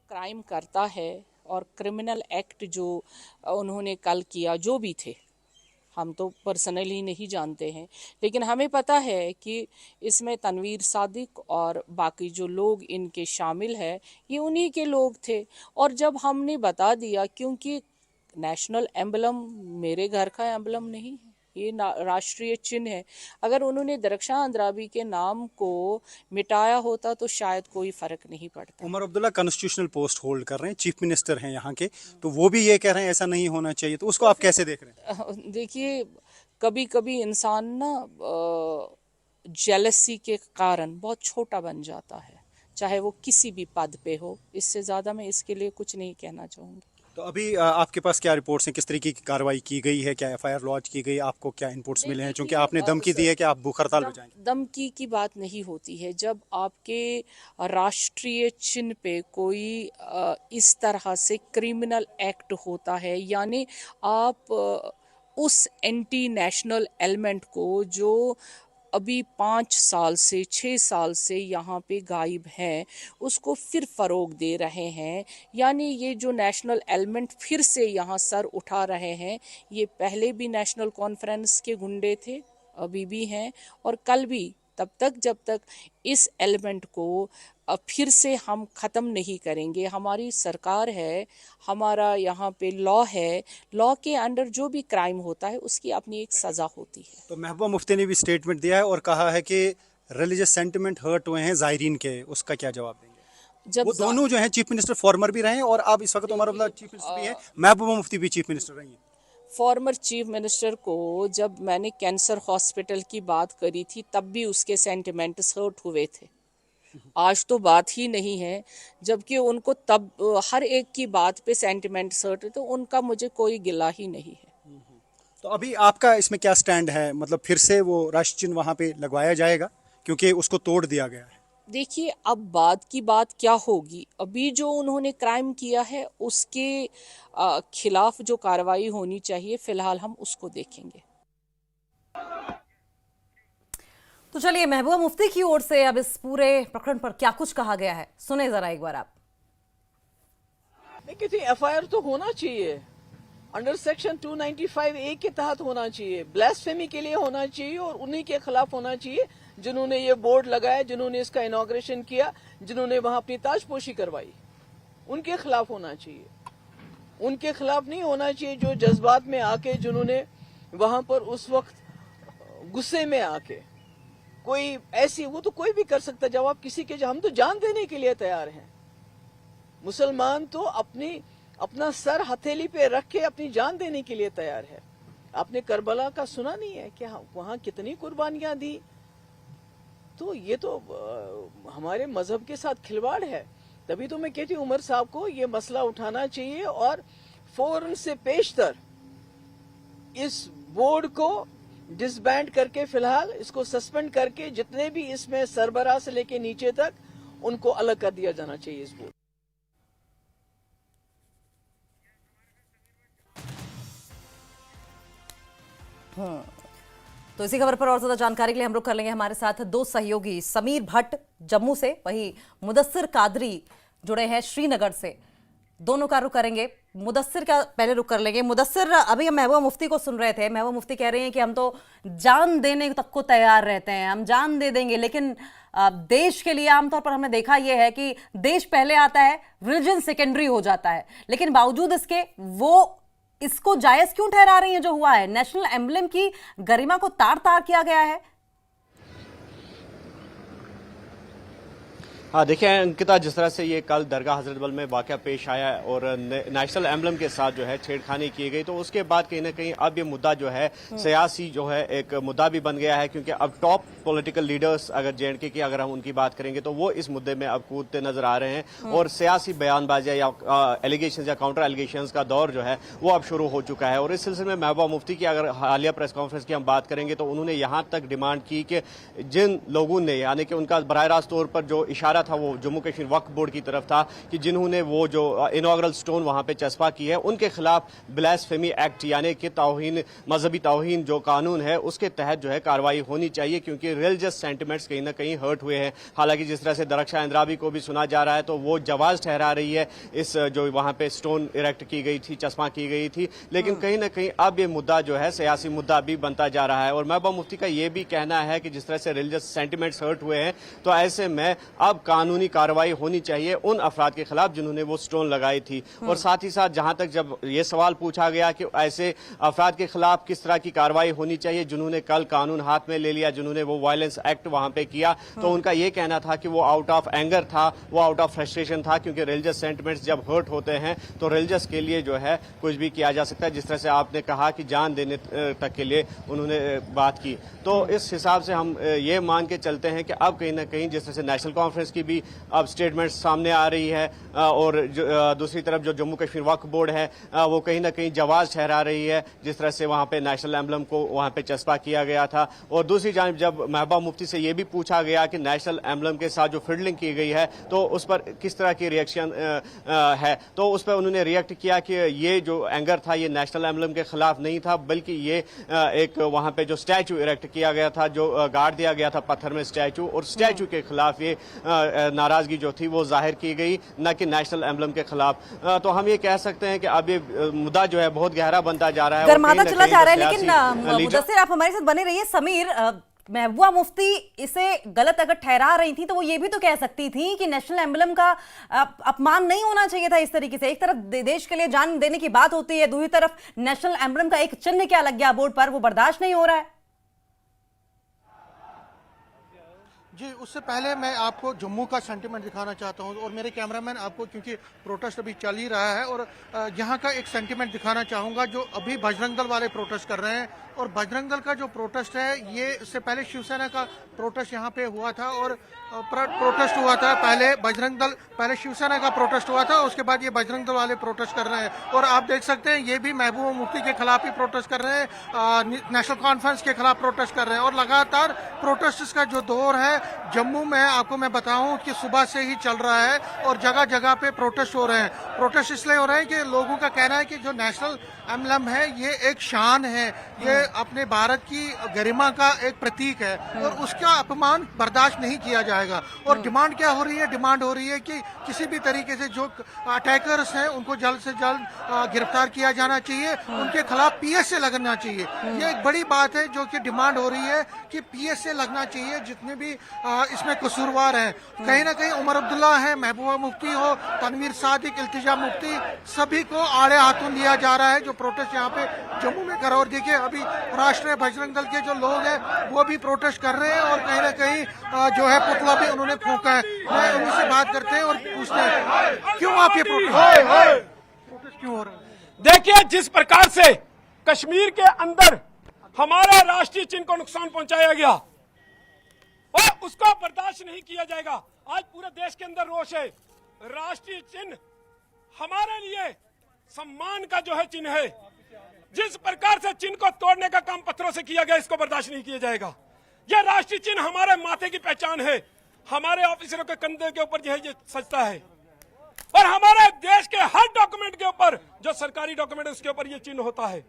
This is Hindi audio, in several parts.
क्राइम करता है और क्रिमिनल एक्ट जो उन्होंने कल किया, जो भी थे, हम तो पर्सनली नहीं जानते हैं, लेकिन हमें पता है कि इसमें तनवीर सादिक और बाकी जो लोग इनके शामिल है, ये उन्हीं के लोग थे। और जब हमने बता दिया, क्योंकि नेशनल एम्बलम मेरे घर का एम्बलम नहीं है, ये राष्ट्रीय चिन्ह है। अगर उन्होंने दरख्शां अंद्राबी के नाम को मिटाया होता तो शायद कोई फर्क नहीं पड़ता। Omar Abdullah constitutional post hold कर रहे हैं, चीफ मिनिस्टर हैं यहाँ के, तो वो भी ये कह रहे हैं ऐसा नहीं होना चाहिए, तो उसको आप कैसे देख रहे हैं? देखिए, कभी कभी इंसान ना जेलसी के कारण बहुत छोटा बन जाता है, चाहे वो किसी भी पद पे हो। इससे ज़्यादा मैं इसके लिए कुछ नहीं कहना चाहूँगी। तो अभी आपके पास क्या रिपोर्ट्स हैं, किस तरीके की कार्रवाई की गई है, क्या एफआईआर लॉन्च की गई, आपको क्या इनपुट्स मिले हैं? क्योंकि आपने धमकी दी है कि आप भूख हड़ताल पे जाएंगे। धमकी की बात नहीं होती है। जब आपके राष्ट्रीय चिन्ह पे कोई इस तरह से क्रिमिनल एक्ट होता है, यानी आप उस एंटी नेशनल एलिमेंट को जो अभी 5 साल से 6 साल से यहाँ पे गायब है, उसको फिर फ़रोग दे रहे हैं। यानी ये जो नेशनल एलिमेंट फिर से यहाँ सर उठा रहे हैं, ये पहले भी नेशनल कॉन्फ्रेंस के गुंडे थे, अभी भी हैं और कल भी। तब तक जब तक इस एलिमेंट को फिर से हम ख़त्म नहीं करेंगे, हमारी सरकार है, हमारा यहाँ पे लॉ है, लॉ के अंडर जो भी क्राइम होता है उसकी अपनी एक सज़ा होती है। तो महबूबा मुफ्ती ने भी स्टेटमेंट दिया है और कहा है कि रिलीजियस सेंटिमेंट हर्ट हुए हैं जायरीन के, उसका क्या जवाब देंगे? जब वो दोनों जो हैं चीफ मिनिस्टर फॉर्मर भी रहे हैं और अब इस वक्त उमर अब्दुल्ला चीफ मिनिस्टर भी हैं, महबूबा मुफ्ती भी चीफ मिनिस्टर रही हैं। फॉर्मर चीफ मिनिस्टर को जब मैंने कैंसर हॉस्पिटल की बात करी थी, तब भी उसके सेंटिमेंट्स हर्ट हुए थे। आज तो बात ही नहीं है, जबकि उनको तब हर एक की बात पे सेंटिमेंट्स हर्ट, तो उनका मुझे कोई गिला ही नहीं है। तो अभी आपका इसमें क्या स्टैंड है? मतलब फिर से वो राष्ट्र चिन्ह वहां पे लगवाया जाएगा क्योंकि उसको तोड़ दिया गया है? देखिए, अब बात की बात क्या होगी, अभी जो उन्होंने क्राइम किया है उसके खिलाफ जो कार्रवाई होनी चाहिए, फिलहाल हम उसको देखेंगे। तो चलिए, महबूबा मुफ्ती की ओर से अब इस पूरे प्रकरण पर क्या कुछ कहा गया है, सुने जरा एक बार आप। देखिए, एफआईआर तो होना चाहिए, अंडर सेक्शन 295A के तहत होना चाहिए, ब्लास्फेमी के लिए होना चाहिए और उन्हीं के खिलाफ होना चाहिए जिन्होंने ये बोर्ड लगाया, जिन्होंने इसका इनॉग्रेशन किया, जिन्होंने वहां अपनी ताजपोशी करवाई, उनके खिलाफ होना चाहिए। उनके खिलाफ नहीं होना चाहिए जो जज्बात में आके, जिन्होंने वहां पर उस वक्त गुस्से में आके कोई ऐसी, वो तो कोई भी कर सकता है। जब आप किसी के, हम तो जान देने के लिए तैयार हैं। मुसलमान तो अपना सर हथेली पे रख के अपनी जान देने के लिए तैयार है। आपने करबला का सुना नहीं है कि वहां कितनी कुर्बानियां दी? तो ये तो हमारे मजहब के साथ खिलवाड़ है। तभी तो मैं कहती हूँ उमर साहब को ये मसला उठाना चाहिए और फौरन से पेशतर इस बोर्ड को डिसबैंड करके, फिलहाल इसको सस्पेंड करके, जितने भी इसमें सरबराह से लेके नीचे तक, उनको अलग कर दिया जाना चाहिए इस बोर्ड। तो इसी खबर पर और ज्यादा जानकारी के लिए हम लोग कर लेंगे हमारे साथ दो सहयोगी, समीर भट्ट जम्मू से, वही मुदस्सिर कादरी जुड़े हैं श्रीनगर से। दोनों का रुख करेंगे। मुदस्सिर का पहले रुख कर लेंगे। मुदस्सिर, अभी हम महबूबा मुफ्ती को सुन रहे थे। महबूबा मुफ्ती कह रही हैं कि हम तो जान देने तक को तैयार रहते हैं, हम जान दे देंगे, लेकिन देश के लिए आमतौर पर हमने देखा यह है कि देश पहले आता है, रिलीजन सेकेंडरी हो जाता है। लेकिन बावजूद इसके वो इसको जायज क्यों ठहरा रही है जो हुआ है? नेशनल एम्बलम की गरिमा को तार तार किया गया है। हाँ, देखिए अंकिता, जिस तरह से ये कल दरगाह हजरत बल में वाकया पेश आया और नेशनल एम्बलम के साथ जो है छेड़खानी की गई, तो उसके बाद कहीं ना कहीं अब ये मुद्दा जो है सियासी जो है एक मुद्दा भी बन गया है, क्योंकि अब टॉप पॉलिटिकल लीडर्स, अगर जेएंडके की अगर हम उनकी बात करेंगे तो वो इस मुद्दे में अब कूदते नजर आ रहे हैं और सियासी बयानबाजी या एलिगेशन या काउंटर एलिगेशन का दौर जो है वो अब शुरू हो चुका है। और इस सिलसिले में महबूबा मुफ्ती की अगर हालिया प्रेस कॉन्फ्रेंस की हम बात करेंगे तो उन्होंने यहाँ तक डिमांड की कि जिन लोगों ने, यानी कि उनका बराह रास्त तौर पर जो इशारा इशारा था वो जम्मू कश्मीर वक्फ बोर्ड की तरफ था कि जिन्होंने वो जो इनॉग्रल स्टोन वहां पे चस्पा की है उनके खिलाफ ब्लास्फेमी एक्ट यानी कि तौहीन, मजहबी तौहीन जो कानून है उसके तहत जो है कार्रवाई होनी चाहिए, क्योंकि रिलीजियस सेंटिमेंट्स कहीं ना कहीं हर्ट हुए हैं। हालांकि जिस तरह से दरख्शां इंद्राबी को भी सुना जा रहा है तो वो जवाज ठहरा रही है इस जो वहां पे स्टोन इरेक्ट की गई थी, चस्पा की गई थी, लेकिन कहीं ना कहीं अब ये मुद्दा जो है सियासी मुद्दा भी बनता जा रहा है। और महबूबा मुफ्ती का ये भी कहना है कि जिस तरह से रिलीजियस सेंटिमेंट्स हर्ट हुए हैं तो ऐसे में अब कानूनी कार्रवाई होनी चाहिए उन अफराद के खिलाफ जिन्होंने वो स्टोन लगाई थी। और साथ ही साथ जहां तक जब ये सवाल पूछा गया कि ऐसे अफराद के खिलाफ किस तरह की कार्रवाई होनी चाहिए जिन्होंने कल कानून हाथ में ले लिया, जिन्होंने वो वायलेंस एक्ट वहां पे किया, तो उनका ये कहना था कि वो आउट ऑफ एंगर था, वो आउट ऑफ फ्रस्ट्रेशन था, क्योंकि रिलीजियस सेंटिमेंट्स जब हर्ट होते हैं तो रिलीजियस के लिए जो है कुछ भी किया जा सकता है। जिस तरह से आपने कहा कि जान देने तक के लिए उन्होंने बात की, तो इस हिसाब से हम ये मान के चलते हैं कि अब कहीं ना कहीं जिस तरह से नेशनल कॉन्फ्रेंस की भी अब स्टेटमेंट सामने आ रही है और दूसरी तरफ जो जम्मू कश्मीर वक्फ बोर्ड है वो कहीं ना कहीं जवाज ठहरा रही है जिस तरह से वहां पे नेशनल एम्बलम को वहां पे चस्पा किया गया था। और दूसरी जानिब जब महबूबा मुफ्ती से ये भी पूछा गया कि नेशनल एम्बलम के साथ जो फिडलिंग की गई है तो उस पर किस तरह की रिएक्शन है, तो उस पर उन्होंने रिएक्ट किया कि ये जो एंगर था ये नेशनल एम्बलम के खिलाफ नहीं था, बल्कि ये एक वहां पे जो स्टैचू इरेक्ट किया गया था, जो गाड़ दिया गया था पत्थर में स्टैचू, और स्टैचू के खिलाफ ये नाराजगी जो थी वो जाहिर की गई, न कि नेशनल एम्बलम के खिलाफ। तो हम ये कह सकते हैं कि अब ये मुद्दा जो है बहुत गहरा बनता जा रहा है, गर्माता चला जा रहा है। लेकिन मुदस्सिर आप हमारे साथ बने रहिए। समीर, महबूबा मुफ्ती इसे गलत अगर ठहरा रही थी तो वो ये भी तो कह सकती थी कि नेशनल एम्बलम का अपमान नहीं होना चाहिए था इस तरीके से। एक तरफ देश के लिए जान देने की बात होती है, दूसरी तरफ नेशनल एम्बलम का एक चिन्ह क्या लग गया बोर्ड पर, वो बर्दाश्त नहीं हो रहा है। जी, उससे पहले मैं आपको जम्मू का सेंटीमेंट दिखाना चाहता हूं और मेरे कैमरामैन आपको, क्योंकि प्रोटेस्ट अभी चल ही रहा है, और यहाँ का एक सेंटीमेंट दिखाना चाहूँगा जो अभी बजरंग दल वाले प्रोटेस्ट कर रहे हैं। और बजरंग दल का जो प्रोटेस्ट है ये इससे पहले शिवसेना का प्रोटेस्ट यहाँ पे हुआ था और प्रोटेस्ट हुआ था, पहले शिवसेना का प्रोटेस्ट हुआ था, उसके बाद ये बजरंग दल वाले प्रोटेस्ट कर रहे हैं। और आप देख सकते हैं ये भी महबूबा मुफ्ती के खिलाफ ही प्रोटेस्ट कर रहे हैं, नेशनल कॉन्फ्रेंस के खिलाफ प्रोटेस्ट कर रहे हैं। और लगातार प्रोटेस्ट का जो दौर है जम्मू में आपको मैं बताऊं कि सुबह से ही चल रहा है और जगह जगह पे प्रोटेस्ट हो रहे हैं। प्रोटेस्ट इसलिए हो रहे हैं कि लोगों का कहना है कि जो नेशनल एम्बलम है ये एक शान है, ये अपने भारत की गरिमा का एक प्रतीक है और उसका अपमान बर्दाश्त नहीं किया जाएगा। और डिमांड क्या हो रही है? डिमांड हो रही है कि किसी भी तरीके से जो अटैकर्स हैं उनको जल्द से जल्द गिरफ्तार किया जाना चाहिए, उनके खिलाफ पीएसए लगना चाहिए। ये एक बड़ी बात है जो कि डिमांड हो रही है कि पीएसए लगना चाहिए जितने भी इसमें कसूरवार हैं। कहीं ना कहीं उमर अब्दुल्ला है, महबूबा मुफ्ती हो, तनवीर सादिक, इल्तिजा मुफ्ती, सभी को आड़े हाथों लिया जा रहा है जो प्रोटेस्ट यहाँ पे जम्मू में कर। और देखिए अभी राष्ट्रीय बजरंग दल के जो लोग हैं वो भी प्रोटेस्ट कर रहे हैं और कहीं ना कहीं जो है पुतला भी उन्होंने फूंका है। मैं उनसे बात करते हैं और पूछते हैं क्यों आप ये प्रोटेस्ट क्यों हो रहा है? देखिए, जिस प्रकार से कश्मीर के अंदर हमारा राष्ट्रीय चिन्ह को नुकसान पहुंचाया गया और उसको बर्दाश्त नहीं किया जाएगा। आज पूरे देश के अंदर रोष है। राष्ट्रीय चिन्ह हमारे लिए सम्मान का जो है चिन्ह है, जिस प्रकार से चिन्ह को तोड़ने का काम पत्थरों से किया गया इसको बर्दाश्त नहीं किया जाएगा। यह राष्ट्रीय चिन्ह हमारे माथे की पहचान है, हमारे ऑफिसरों के कंधे के ऊपर जो है ये सजता है और हमारे देश के हर डॉक्यूमेंट के ऊपर, जो सरकारी डॉक्यूमेंट है उसके ऊपर ये चिन्ह होता है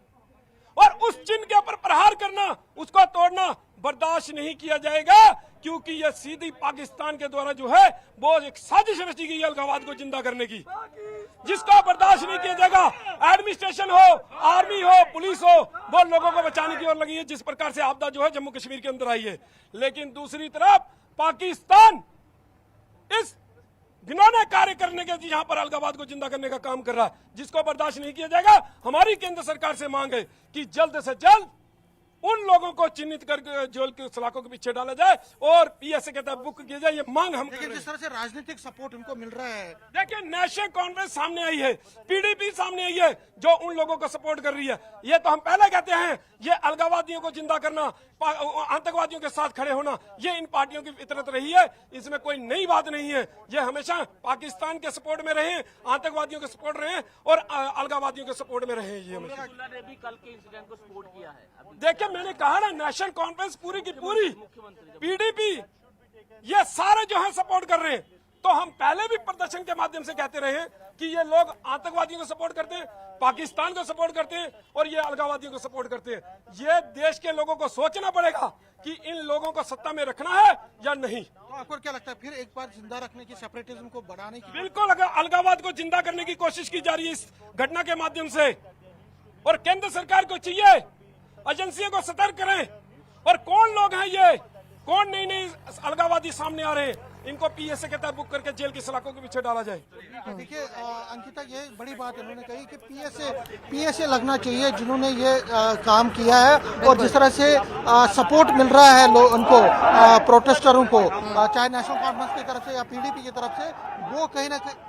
और उस चिन्ह के ऊपर प्रहार करना, उसको तोड़ना बर्दाश्त नहीं किया जाएगा, क्योंकि यह सीधी पाकिस्तान के द्वारा जो है वो एक साजिश रची गई है अलगाववाद को जिंदा करने की, जिसको बर्दाश्त नहीं किया जाएगा। एडमिनिस्ट्रेशन हो, आर्मी हो, पुलिस हो, वो लोगों को बचाने की ओर लगी है जिस प्रकार से आपदा जो है जम्मू कश्मीर के अंदर आई है। लेकिन दूसरी तरफ पाकिस्तान इस घिनौने कार्य करने के यहाँ पर अलगाववाद को जिंदा करने का काम कर रहा है, जिसको बर्दाश्त नहीं किया जाएगा। हमारी केंद्र सरकार से मांग है कि जल्द से जल्द उन लोगों को चिन्हित कर जेल के सलाखों के पीछे डाला जाए और पीएसए के तहत बुक किया जाए। ये मांग हम लेकिन जिस तरह से राजनीतिक सपोर्ट इनको मिल रहा है, देखिए नेशनल कॉन्फ्रेंस सामने आई है, पीडीपी सामने आई है जो उन लोगों को सपोर्ट कर रही है। ये तो हम पहले कहते हैं, ये अलगाववादियों को जिंदा करना, आतंकवादियों के साथ खड़े होना, ये इन पार्टियों की फितरत रही है, इसमें कोई नई बात नहीं है। ये हमेशा पाकिस्तान के सपोर्ट में रहे, आतंकवादियों के सपोर्ट रहे और अलगाववादियों के सपोर्ट में रहे। ये हमेशा ने भी कल के इंसिडेंट को सपोर्ट किया है। देखिए, मैंने कहा ना, नेशनल कॉन्फ्रेंस पूरी की पूरी, पीडीपी, ये सारे जो है सपोर्ट कर रहे हैं तो हम पहले भी प्रदर्शन के माध्यम से कहते रहे कि ये लोग आतंकवादियों को सपोर्ट करते हैं, पाकिस्तान को सपोर्ट करते हैं और ये अलगाववादियों को सपोर्ट करते हैं। ये देश के लोगों को सोचना पड़ेगा कि इन लोगों को सत्ता में रखना है या नहीं। तो आपको क्या लगता है फिर एक बार जिंदा रखने की, सेपरेटिज्म को बढ़ाने की? बिल्कुल, अगर अलगाववाद को जिंदा करने की कोशिश की जा रही है इस घटना के माध्यम से, और केंद्र सरकार को चाहिए एजेंसियों को सतर्क करें। और कौन लोग हैं ये, कौन नई अलगाववादी सामने आ रहे हैं, इनको पीएसए के तहत बुक करके जेल की सलाखों के पीछे डाला जाए। देखिए अंकिता, ये बड़ी बात इन्होंने कही कि पीएसए लगना चाहिए जिन्होंने ये काम किया है, और जिस तरह से सपोर्ट मिल रहा है उनको प्रोटेस्टरों को, चाहे नेशनल कॉन्फ्रेंस की तरफ से या पीडीपी की तरफ से, वो कहीं ना कहीं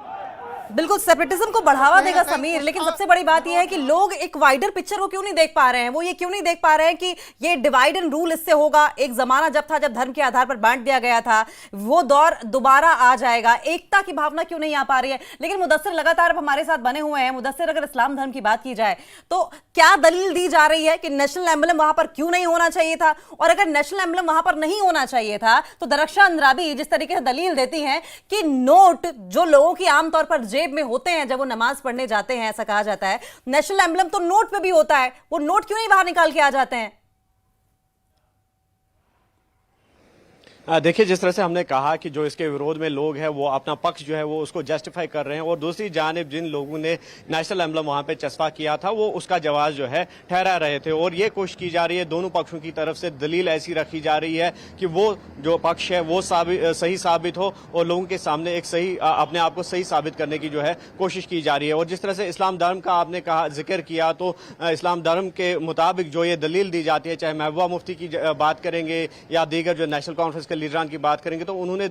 बिल्कुल सेपरेटिज्म को बढ़ावा देगा समीर। लेकिन सबसे बड़ी बात यह है कि लोग एक वाइडर पिक्चर को क्यों नहीं देख पा रहे हैं। वो ये क्यों नहीं देख पा रहे हैं कि ये डिवाइड एंड रूल इससे होगा। एक जमाना जब था जब धर्म के आधार पर बांट दिया गया था, वो दौर दोबारा आ जाएगा। एकता की भावना क्यों नहीं आ पा रही है। लेकिन मुदस्सिर लगातार हमारे साथ बने हुए हैं। मुदस्सिर, अगर इस्लाम धर्म की बात की जाए तो क्या दलील दी जा रही है कि नेशनल एम्बलम वहां पर क्यों नहीं होना चाहिए था, और अगर नेशनल एम्बलम वहां पर नहीं होना चाहिए था तो दरख्शां अंद्राबी जिस तरीके से दलील देती हैं कि नोट जो लोगों की आमतौर पर जेब में होते हैं जब वो नमाज पढ़ने जाते हैं, ऐसा कहा जाता है, नेशनल एम्बलम तो नोट पे भी होता है, वो नोट क्यों नहीं बाहर निकाल के आ जाते हैं। देखिए, जिस तरह से हमने कहा कि जो इसके विरोध में लोग हैं वो अपना पक्ष जो है वो उसको जस्टिफाई कर रहे हैं, और दूसरी जानिब जिन लोगों ने नेशनल एम्बलम वहां पे चस्पा किया था वो उसका जवाब जो है ठहरा रहे थे। और ये कोशिश की जा रही है दोनों पक्षों की तरफ से, दलील ऐसी रखी जा रही है कि वो जो पक्ष है वो सही साबित हो और लोगों के सामने एक सही अपने आप को सही साबित करने की जो है कोशिश की जा रही है। और जिस तरह से इस्लाम धर्म का आपने कहा, जिक्र किया, तो इस्लाम धर्म के मुताबिक जो ये दलील दी जाती है, चाहे महबूबा मुफ्ती की बात करेंगे या दीगर जो नेशनल कॉन्फ्रेंस के लीडरान की बात करेंगे, तो उन्होंने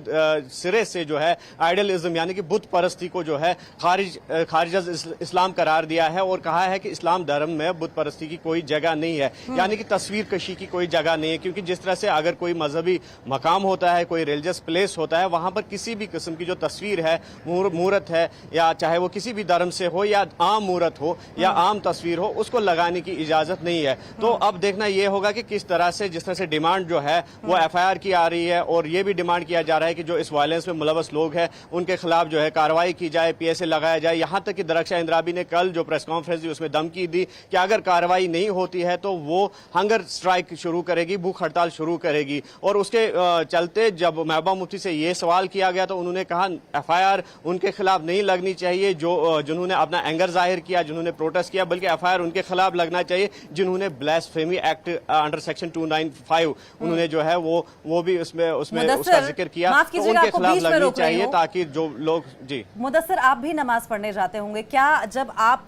सिरे से जो है आइडियलिज्म यानी कि बुत परस्ती को जो है खारिज इस्लाम करार दिया है और कहा है कि इस्लाम धर्म में बुत परस्ती की कोई जगह नहीं है, यानी कि तस्वीर कशी की कोई जगह नहीं है। क्योंकि जिस तरह से अगर कोई मजहबी मकाम होता है, कोई रिलीजियस प्लेस होता है, वहां पर किसी भी किस्म की जो तस्वीर है, मूर्त है, या चाहे वो किसी भी धर्म से हो या आम मूर्त हो या आम तस्वीर हो, उसको लगाने की इजाजत नहीं है। तो अब देखना यह होगा कि किस तरह से, जिस तरह से डिमांड जो है वो एफआईआर की आ रही है, और ये भी डिमांड किया जा रहा है कि जो इस वायलेंस में मुलवस लोग हैं उनके खिलाफ जो है कार्रवाई की जाए, पीएसए लगाया जाए। यहां तक कि दरख्शां इंद्राबी ने कल जो प्रेस कॉन्फ्रेंस दी उसमें धमकी दी कि अगर कार्रवाई नहीं होती है तो वो हंगर स्ट्राइक शुरू करेगी, भूख हड़ताल शुरू करेगी। और उसके चलते जब महबूबा मुफ्ती से ये सवाल किया गया तो उन्होंने कहा एफआईआर उनके खिलाफ नहीं लगनी चाहिए जिन्होंने अपना एंगर जाहिर किया, जिन्होंने प्रोटेस्ट किया, बल्कि एफआईआर उनके खिलाफ लगना चाहिए जिन्होंने ब्लास्फेमी एक्ट अंडर सेक्शन 295 उन्होंने जो है वो भी उसमें उसका जिक्र किया, तो उनके खिलाफ लगनी चाहिए ताकि जो लोग। जी मुदस्सिर, आप भी नमाज पढ़ने जाते होंगे, क्या जब आप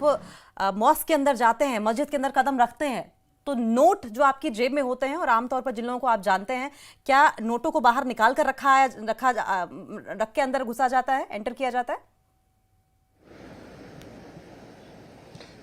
मॉस्क के अंदर जाते हैं, मस्जिद के अंदर कदम रखते हैं, तो नोट जो आपकी जेब में होते हैं और आमतौर पर जिन लोगों को आप जानते हैं, क्या नोटों को बाहर निकाल कर रख के अंदर घुसा जाता है, एंटर किया जाता है?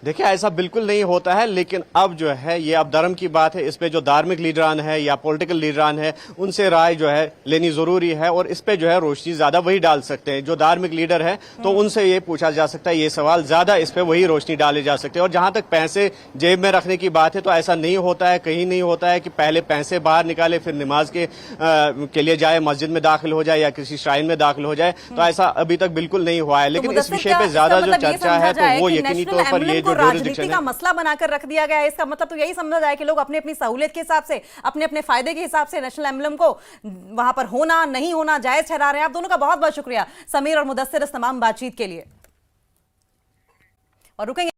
देखिए, ऐसा बिल्कुल नहीं होता है, लेकिन अब जो है ये अब धर्म की बात है, इस पे जो धार्मिक लीडरान है या पॉलिटिकल लीडरान है उनसे राय जो है लेनी जरूरी है, और इस पे जो है रोशनी ज्यादा वही डाल सकते हैं। जो धार्मिक लीडर है तो उनसे ये पूछा जा सकता है, ये सवाल ज्यादा इस पे वही रोशनी डाले जा सकते हैं। और जहां तक पैसे जेब में रखने की बात है तो ऐसा नहीं होता है, कहीं नहीं होता है कि पहले पैसे बाहर निकाले फिर नमाज के लिए जाए, मस्जिद में दाखिल हो जाए या किसी श्राइन में दाखिल हो जाए, तो ऐसा अभी तक बिल्कुल नहीं हुआ है। लेकिन इस विषय पे ज्यादा जो चर्चा है तो वो यकीनी तौर पर ये राजनीति का मसला बनाकर रख दिया गया है। इसका मतलब तो यही समझा जाए कि लोग अपनी अपनी सहूलियत के हिसाब से, अपने अपने फायदे के हिसाब से नेशनल एम्बलम को वहां पर होना नहीं होना जायज ठहरा रहे हैं। आप दोनों का बहुत बहुत शुक्रिया, समीर और मुदस्सिर, इस तमाम बातचीत के लिए। और रुकेंगे